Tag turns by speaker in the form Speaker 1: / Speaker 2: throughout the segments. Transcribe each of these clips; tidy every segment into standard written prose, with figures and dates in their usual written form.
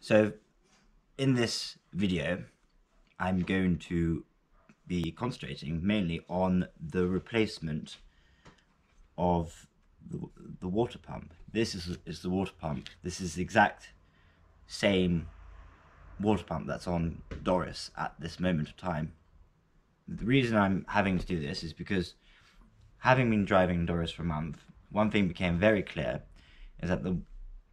Speaker 1: So in this video, I'm going to be concentrating mainly on the replacement of the water pump. This is the water pump. This is the exact same water pump that's on Doris at this moment of time. The reason I'm having to do this is because, having been driving Doris for a month, one thing became very clear, is that the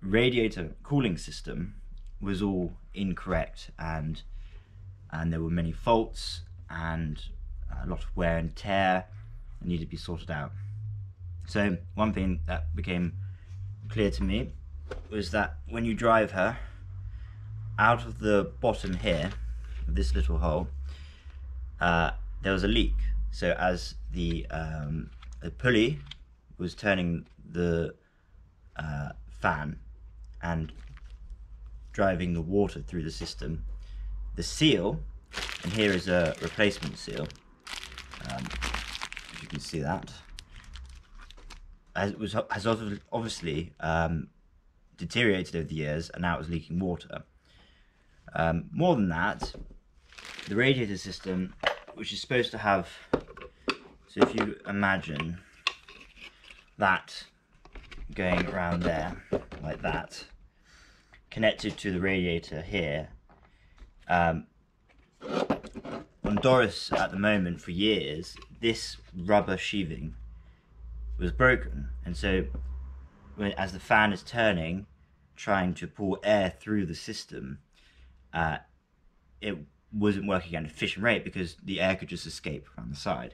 Speaker 1: radiator cooling system was all incorrect, and there were many faults and a lot of wear and tear that needed to be sorted out. So one thing that became clear to me was that when you drive her, out of the bottom here, of this little hole, there was a leak. So as the pulley was turning the fan and driving the water through the system, the seal, and here is a replacement seal, if you can see that, has obviously deteriorated over the years, and now it's leaking water. More than that, the radiator system, which is supposed to have, so if you imagine that going around there like that, connected to the radiator here, on Doris at the moment for years, this rubber sheathing was broken, and so as the fan is turning, trying to pull air through the system, it wasn't working at an efficient rate because the air could just escape around the side.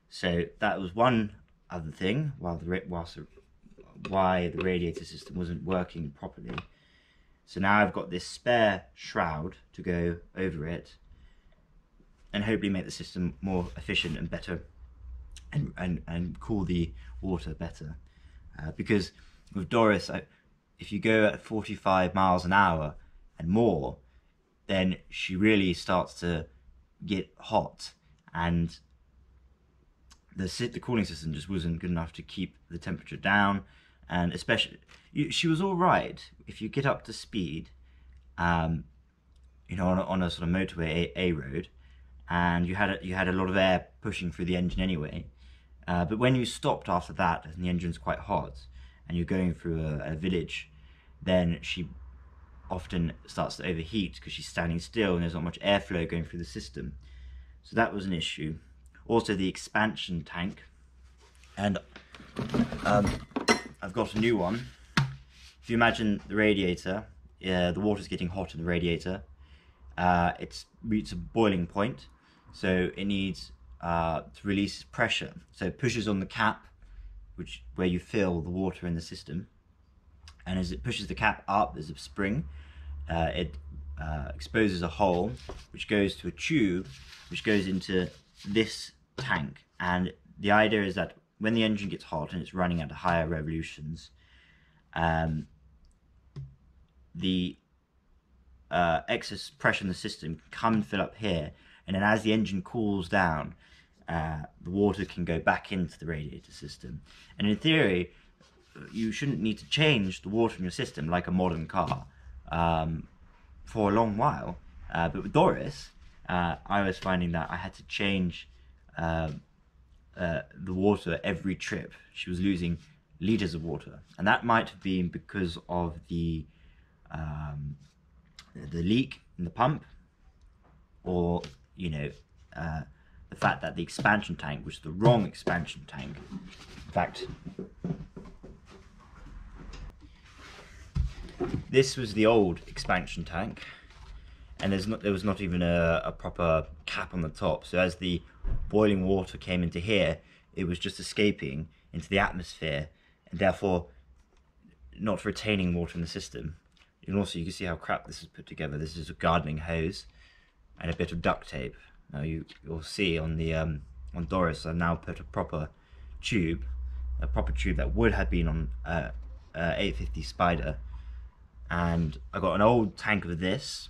Speaker 1: So that was one other thing why the radiator system wasn't working properly. So now I've got this spare shroud to go over it and hopefully make the system more efficient and better, and cool the water better. Because with Doris, if you go at 45 miles an hour and more, then she really starts to get hot, and the cooling system just wasn't good enough to keep the temperature down. And especially, she was all right if you get up to speed, you know, on a sort of motorway A road, and you had a lot of air pushing through the engine anyway. But when you stopped after that, and the engine's quite hot, and you're going through a village, then she often starts to overheat because she's standing still and there's not much airflow going through the system. So that was an issue. Also the expansion tank, and I've got a new one. If you imagine the radiator, the water's getting hot in the radiator. It's reached a boiling point, so it needs to release pressure. So it pushes on the cap, where you fill the water in the system, and as it pushes the cap up, there's a spring. It exposes a hole which goes to a tube which goes into this tank, and the idea is that when the engine gets hot and it's running at higher revolutions, the excess pressure in the system can come and fill up here, and then as the engine cools down, the water can go back into the radiator system. And in theory, you shouldn't need to change the water in your system like a modern car for a long while. But with Doris, I was finding that I had to change the water every trip. She was losing liters of water, and that might have been because of the leak in the pump, or the fact that the expansion tank was the wrong expansion tank. In fact, this was the old expansion tank, and there was not even a proper cap on the top. So as the boiling water came into here, it was just escaping into the atmosphere, and therefore not retaining water in the system. And also, you can see how crap this is put together. This is a gardening hose and a bit of duct tape. Now you'll see on the on Doris, I've now put a proper tube that would have been on 850 Spider, and I got an old tank of this,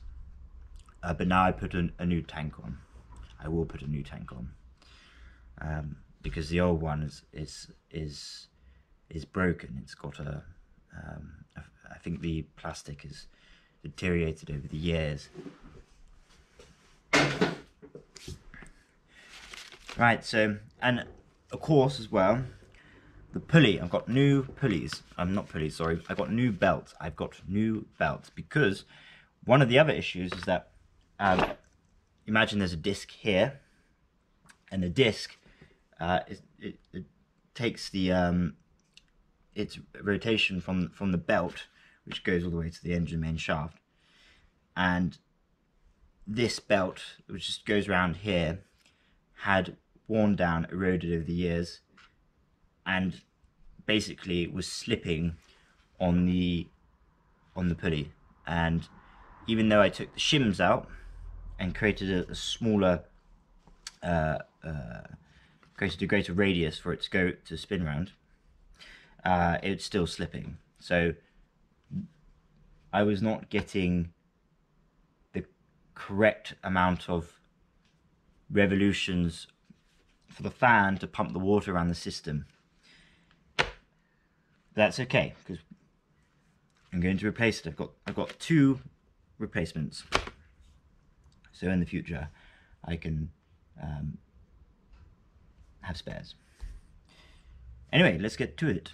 Speaker 1: but now I put a new tank on. I will put a new tank on, because the old one is broken. It's got I think the plastic is deteriorated over the years. Right, so, and of course as well, the pulley, I've got new pulleys. Not pulleys, sorry. I've got new belts. I've got new belts because one of the other issues is that, imagine there's a disc here, and the disc, it takes the its rotation from the belt, which goes all the way to the engine main shaft, and this belt, which just goes around here, had worn down, eroded over the years, and basically was slipping on the pulley. And even though I took the shims out and created a smaller, created a greater radius for it to go to spin round, it's still slipping. So I was not getting the correct amount of revolutions for the fan to pump the water around the system. That's okay, because I'm going to replace it. I've got 2 replacements, so in the future I can have spares. Anyway, let's get to it.